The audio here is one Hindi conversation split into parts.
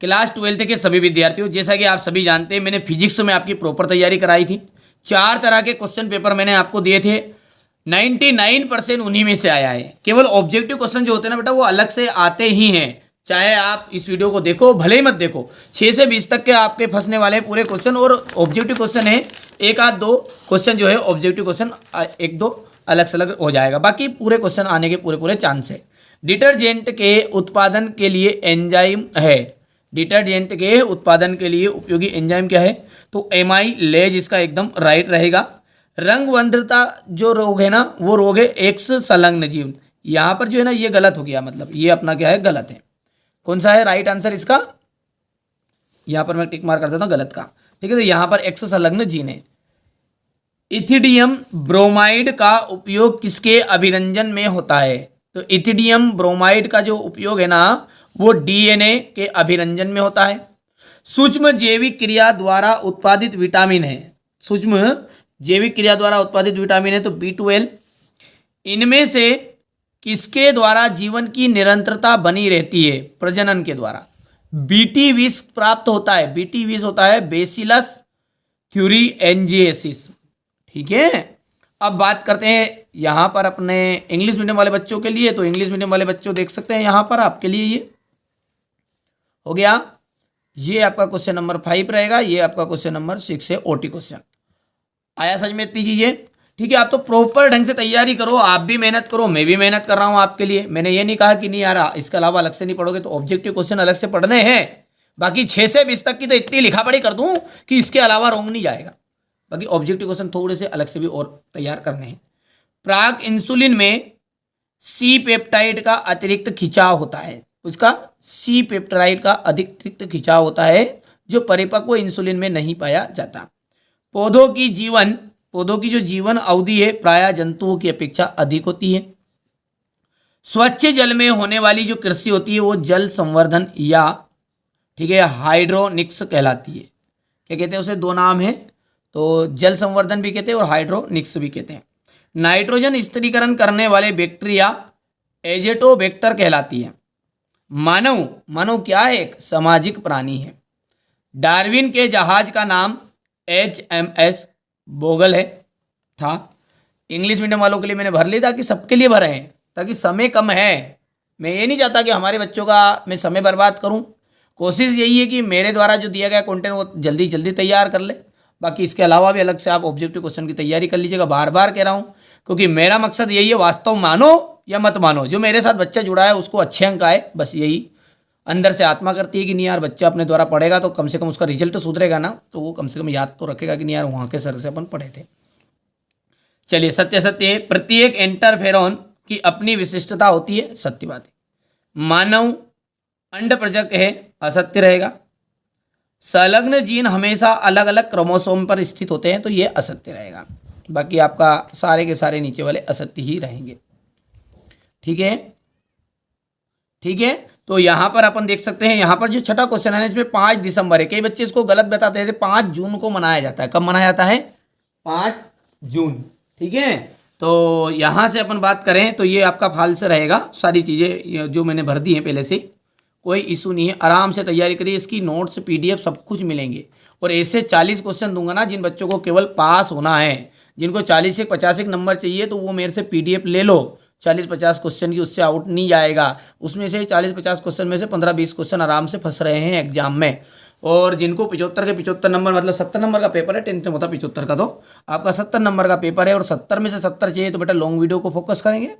क्लास 12th के सभी विद्यार्थियों, जैसा कि आप सभी जानते हैं मैंने फिजिक्स में आपकी प्रॉपर तैयारी कराई थी। 4 तरह के क्वेश्चन पेपर मैंने आपको दिए थे, 99% उन्हीं में से आया है। केवल ऑब्जेक्टिव क्वेश्चन जो होते हैं ना बेटा वो अलग से आते ही हैं, चाहे आप इस वीडियो को देखो भले ही मत देखो। 6 से 20 तक के आपके फंसने वाले हैं पूरे क्वेश्चन, और ऑब्जेक्टिव क्वेश्चन है एक आध दो क्वेश्चन जो है ऑब्जेक्टिव क्वेश्चन एक दो अलग से अलग हो जाएगा, बाकी पूरे क्वेश्चन आने के पूरे पूरे चांस है। डिटर्जेंट के उत्पादन के लिए एंजाइम है, डिटर्जेंट के उत्पादन के लिए उपयोगी एंजाइम क्या है, तो एमाइलेज इसका एकदम राइट रहेगा। रंगवंध्रता जो रोग है ना वो रोग है एक्स संलग्न जीव, यहाँ पर जो है ना ये गलत हो गया, मतलब ये अपना क्या है गलत है। कौन सा है राइट आंसर इसका, यहाँ पर मैं टिक मार कर देता हूँ गलत का, ठीक है। तो यहाँ पर एक्स संलग्न जीन है। इथिडियम ब्रोमाइड का उपयोग किसके अभिरंजन में होता है, तो इथिडियम ब्रोमाइड का जो उपयोग है ना वो डीएनए के अभिरंजन में होता है। सूक्ष्म जैविक क्रिया द्वारा उत्पादित विटामिन है, सूक्ष्म जैविक क्रिया द्वारा उत्पादित विटामिन है तो B12। इनमें से किसके द्वारा जीवन की निरंतरता बनी रहती है, प्रजनन के द्वारा। BT20 प्राप्त होता है, BT20 होता है बेसिलस थ्यूरिएंजिएसिस, ठीक है। अब बात करते हैं यहाँ पर अपने इंग्लिश मीडियम वाले बच्चों के लिए, तो इंग्लिश मीडियम वाले बच्चों देख सकते हैं यहाँ पर आपके लिए ये हो गया, ये आपका क्वेश्चन नंबर 5 रहेगा, ये आपका क्वेश्चन नंबर 6 है ओटी क्वेश्चन। आया समझ में इतनी चीजें, ठीक है। आप तो प्रॉपर ढंग से तैयारी करो, आप भी मेहनत करो, मैं भी मेहनत कर रहा हूँ आपके लिए। मैंने ये नहीं कहा कि नहीं यार इसके अलावा अलग से नहीं पढ़ोगे, तो ऑब्जेक्टिव क्वेश्चन अलग से पढ़ने हैं, बाकी 6 से 20 तक की तो इतनी लिखा पढ़ी कर दूं कि इसके अलावा रोंग नहीं जाएगा, बाकी ऑब्जेक्टिव क्वेश्चन थोड़े से अलग से भी और तैयार करने हैं। प्राक इंसुलिन में सी पेप्टाइड का अतिरिक्त खिंचाव होता है, उसका सी पेप्टाइड का अतिरिक्त खिंचाव होता है जो परिपक्व इंसुलिन में नहीं पाया जाता। पौधों की जो जीवन अवधि है प्रायः जंतुओं की अपेक्षा अधिक होती है। स्वच्छ जल में होने वाली जो कृषि होती है वो जल संवर्धन या ठीक है हाइड्रोनिक्स कहलाती है। क्या कहते हैं उसे, दो नाम है, तो जल संवर्धन भी कहते हैं और हाइड्रोनिक्स भी कहते हैं। नाइट्रोजन स्थिरीकरण करने वाले बैक्टीरिया एजेटोबैक्टर कहलाती है। मानव क्या है, एक सामाजिक प्राणी है। डार्विन के जहाज का नाम HMS बोगल है था। इंग्लिश मीडियम वालों के लिए मैंने भर लिया ताकि सबके लिए भरे हैं, ताकि समय कम है, मैं ये नहीं चाहता कि हमारे बच्चों का मैं समय बर्बाद करूं। कोशिश यही है कि मेरे द्वारा जो दिया गया कंटेंट वो जल्दी जल्दी तैयार कर ले, बाकी इसके अलावा भी अलग से आप ऑब्जेक्टिव क्वेश्चन की तैयारी कर लीजिएगा। बार बार कह रहा हूँ क्योंकि मेरा मकसद यही है, वास्तव मानो या मत मानो, जो मेरे साथ बच्चा जुड़ा है उसको अच्छे अंक आए, बस यही अंदर से आत्मा करती है कि नहीं यार बच्चा अपने द्वारा पढ़ेगा तो कम से कम उसका रिजल्ट तो सुधरेगा ना, तो वो कम से कम याद तो रखेगा कि नहीं यार वहाँ के सर से अपन पढ़े थे। चलिए सत्य प्रत्येक इंटरफेरॉन की अपनी विशिष्टता होती है, सत्य बात है। मानव अंडप्रजक है, असत्य रहेगा। संलग्न जीन हमेशा अलग अलग क्रोमोसोम पर स्थित होते हैं, तो ये असत्य रहेगा। बाकी आपका सारे के सारे नीचे वाले असत्य ही रहेंगे, ठीक है। तो यहाँ पर अपन देख सकते हैं, यहाँ पर जो छठा क्वेश्चन है इसमें 5 दिसंबर है, कई बच्चे इसको गलत बताते हैं, 5 जून को मनाया जाता है। कब मनाया जाता है, 5 जून, ठीक है। तो यहाँ से अपन बात करें तो ये आपका फाल्स रहेगा, सारी चीज़ें जो मैंने भर दी हैं पहले से, कोई इशू नहीं है। आराम से तैयारी करिए, इसकी नोट्स PDF सब कुछ मिलेंगे। और ऐसे 40 क्वेश्चन दूंगा ना जिन बच्चों को केवल पास होना है, जिनको 40 से 50 नंबर चाहिए, तो वो मेरे से PDF ले लो। 40-50 क्वेश्चन की, उससे आउट नहीं जाएगा। उसमें से 40-50 क्वेश्चन में से 15-20 क्वेश्चन आराम से फंस रहे हैं एग्जाम में। और जिनको 75 के 75 नंबर, मतलब 70 नंबर का पेपर है, 10th में होता 75 का, तो आपका 70 नंबर का पेपर है और 70 में से 70 चाहिए, तो बेटा लॉन्ग वीडियो को फोकस करेंगे।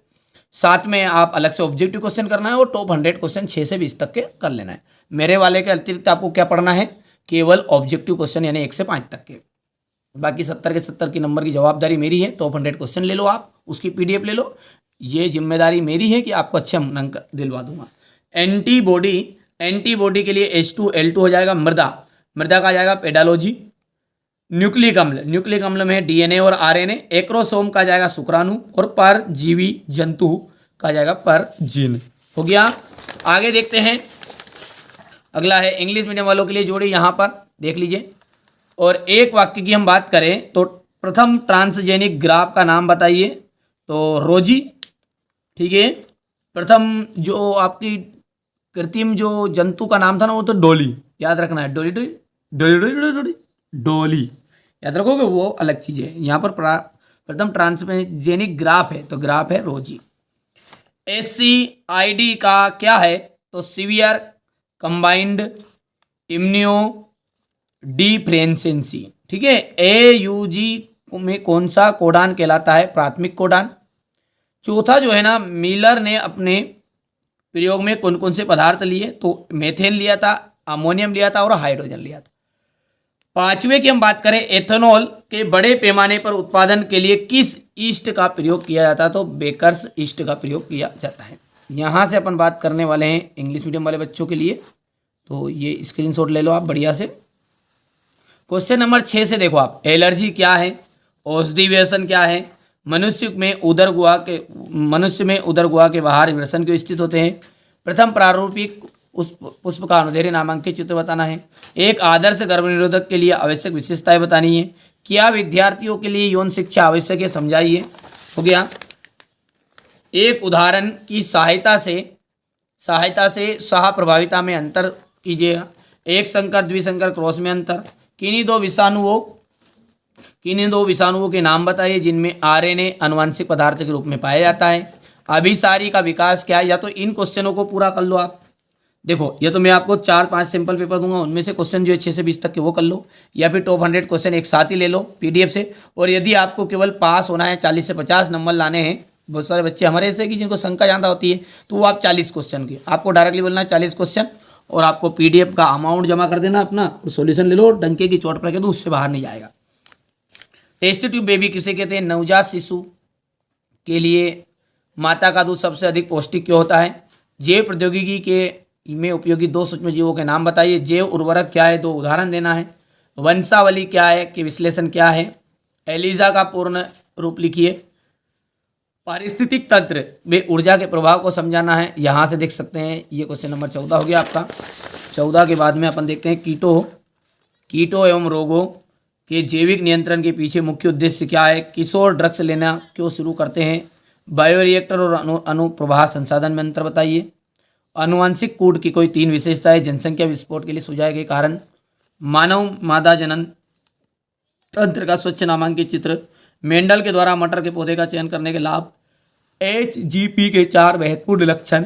साथ में आप अलग से ऑब्जेक्टिव क्वेश्चन करना है और टॉप 100 क्वेश्चन 6 से 20 तक के कर लेना है। मेरे वाले के अतिरिक्त आपको क्या पढ़ना है, केवल ऑब्जेक्टिव क्वेश्चन यानी 1 से 5 तक के। बाकी 70 के 70 की नंबर की जवाबदारी मेरी है। टॉप 100 क्वेश्चन ले लो आप, उसकी PDF ले लो, ये जिम्मेदारी मेरी है कि आपको अच्छे अंक दिलवा दूंगा। एंटीबॉडी के लिए H2L2 हो जाएगा। मृदा का आ जाएगा पेडालॉजी। न्यूक्लिक अम्ल में DNA और RNA। एक्रोसोम का जाएगा शुक्राणु और परजीवी जंतु का जाएगा परजीन। हो गया, आगे देखते हैं। अगला है इंग्लिश मीडियम वालों के लिए जोड़ी, यहाँ पर देख लीजिए। और एक वाक्य की हम बात करें तो प्रथम ट्रांसजेनिक ग्राफ का नाम बताइए, तो रोजी, ठीक है। प्रथम जो आपकी कृत्रिम जो जंतु का नाम था ना वो तो डोली, याद रखना है, डोली डोली डोली डोली डोली डोली, याद रखोगे, वो अलग चीज़ है। यहाँ पर प्रथम ट्रांसजेनिक ग्राफ है तो ग्राफ है रोजी। SCID का क्या है तो सीवियर कंबाइंड इम्यूनो डिफिशियंसी, ठीक है। AUG में कौन सा कोडान कहलाता है, प्राथमिक कोडान। चौथा जो है ना, मिलर ने अपने प्रयोग में कौन कौन से पदार्थ लिए तो मेथेन लिया था, अमोनियम लिया था और हाइड्रोजन लिया था। पांचवें की हम बात करें, एथेनॉल के बड़े पैमाने पर उत्पादन के लिए किस ईस्ट का प्रयोग किया जाता है तो बेकर्स ईस्ट का प्रयोग किया जाता है। यहाँ से अपन बात करने वाले हैं इंग्लिश मीडियम वाले बच्चों के लिए, तो ये स्क्रीनशॉट ले लो आप बढ़िया से। क्वेश्चन नंबर 6 से देखो आप, एलर्जी क्या है, औषधि व्यसन क्या है, मनुष्य में उदर गुहा के बाहर विरसन क्यों स्थित होते हैं, प्रथम प्रारूपिक उस पुष्प का अनुदैर्ध्य नामांकित चित्र बताना है, एक आदर्श गर्भनिरोधक के लिए आवश्यक विशेषताएं बतानी है, क्या विद्यार्थियों के लिए यौन शिक्षा आवश्यक है समझाइए। हो गया। एक उदाहरण की सहायता से सह प्रभाविता में अंतर कीजिएगा, एक संकर द्विसंकर क्रॉस में अंतर, किन्हीं दो विषाणुओं के नाम बताइए जिनमें RNA आनुवंशिक पदार्थ के रूप में पाया जाता है, अभिसारी का विकास क्या है। या तो इन क्वेश्चनों को पूरा कर लो आप, देखो ये तो मैं आपको 4-5 सिंपल पेपर दूंगा, उनमें से क्वेश्चन जो है 6 से 20 तक के वो कर लो, या फिर टॉप 100 क्वेश्चन एक साथ ही ले लो PDF से। और यदि आपको केवल पास होना है, 40 से 50 नंबर लाने हैं, बहुत सारे बच्चे हमारे ऐसे कि जिनको शंका ज़्यादा होती है, तो वो आप 40 क्वेश्चन की आपको डायरेक्टली बोलना है 40 क्वेश्चन, और आपको PDF का अमाउंट जमा कर देना अपना, और सोल्यूशन ले लो, डंके की चोट पर कह दो उससे बाहर नहीं जाएगा। टेस्ट ट्यूब बेबी किसे कहते हैं, नवजात शिशु के लिए माता का दूध सबसे अधिक पौष्टिक क्यों होता है, जैव प्रौद्योगिकी के में उपयोगी 2 सूक्ष्म जीवों के नाम बताइए, जैव उर्वरक क्या है 2 उदाहरण देना है, वंशावली क्या है कि विश्लेषण क्या है, एलिजा का पूर्ण रूप लिखिए, पारिस्थितिक तंत्र में ऊर्जा के प्रभाव को समझाना है। यहाँ से देख सकते हैं ये क्वेश्चन नंबर 14 हो गया आपका। 14 के बाद में अपन देखते हैं कीटो एवं रोगों के जैविक नियंत्रण के पीछे मुख्य उद्देश्य क्या है, किशोर ड्रग्स लेना क्यों शुरू करते हैं, बायोरिएक्टर और अनुप्रवाह संसाधन में अंतर बताइए, आनुवंशिक कूट की कोई 3 विशेषताएं, जनसंख्या विस्फोट के लिए सुझाए गए कारण, मानव मादा जनन तंत्र का स्वच्छ नामांकित चित्र, मेंडल के द्वारा मटर के पौधे का चयन करने के लाभ, HGP के 4 महत्वपूर्ण लक्षण।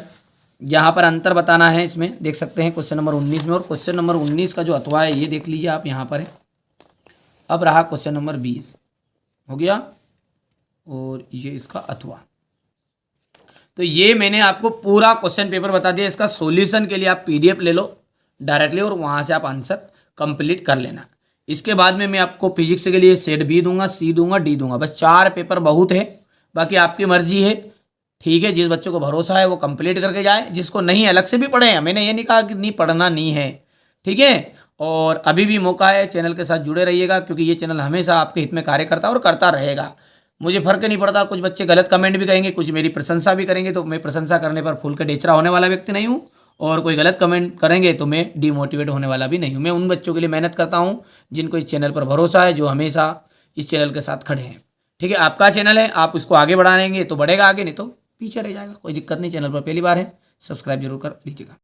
यहाँ पर अंतर बताना है, इसमें देख सकते हैं क्वेश्चन नंबर 19 में। और क्वेश्चन नंबर 19 का जो अथवा है ये देख लीजिए आप, यहाँ पर है। अब रहा क्वेश्चन नंबर 20 हो गया, और ये इसका अथवा। तो ये मैंने आपको पूरा क्वेश्चन पेपर बता दिया, इसका सॉल्यूशन के लिए आप PDF ले लो डायरेक्टली, और वहाँ से आप आंसर कंप्लीट कर लेना। इसके बाद में मैं आपको फिजिक्स के लिए सेट B दूंगा, C दूंगा, D दूंगा। बस 4 पेपर बहुत है, बाकी आपकी मर्जी है, ठीक है। जिस बच्चों को भरोसा है वो कंप्लीट करके जाए, जिसको नहीं अलग से भी पढ़े हैं, मैंने ये नहीं कहा कि नहीं पढ़ना नहीं है, ठीक है। और अभी भी मौका है, चैनल के साथ जुड़े रहिएगा, क्योंकि ये चैनल हमेशा आपके हित में कार्य करता है और करता रहेगा। मुझे फर्क नहीं पड़ता, कुछ बच्चे गलत कमेंट भी करेंगे, कुछ मेरी प्रशंसा भी करेंगे, तो मैं प्रशंसा करने पर फूल का डेचरा होने वाला व्यक्ति नहीं हूँ, और कोई गलत कमेंट करेंगे तो मैं डिमोटिवेट होने वाला भी नहीं हूँ। मैं उन बच्चों के लिए मेहनत करता हूँ जिनको इस चैनल पर भरोसा है, जो हमेशा इस चैनल के साथ खड़े हैं, ठीक है। आपका चैनल है, आप इसको आगे बढ़ाएंगे तो बढ़ेगा आगे, नहीं तो पीछे रह जाएगा। कोई दिक्कत नहीं, चैनल पर पहली बार है, सब्सक्राइब जरूर कर लीजिएगा।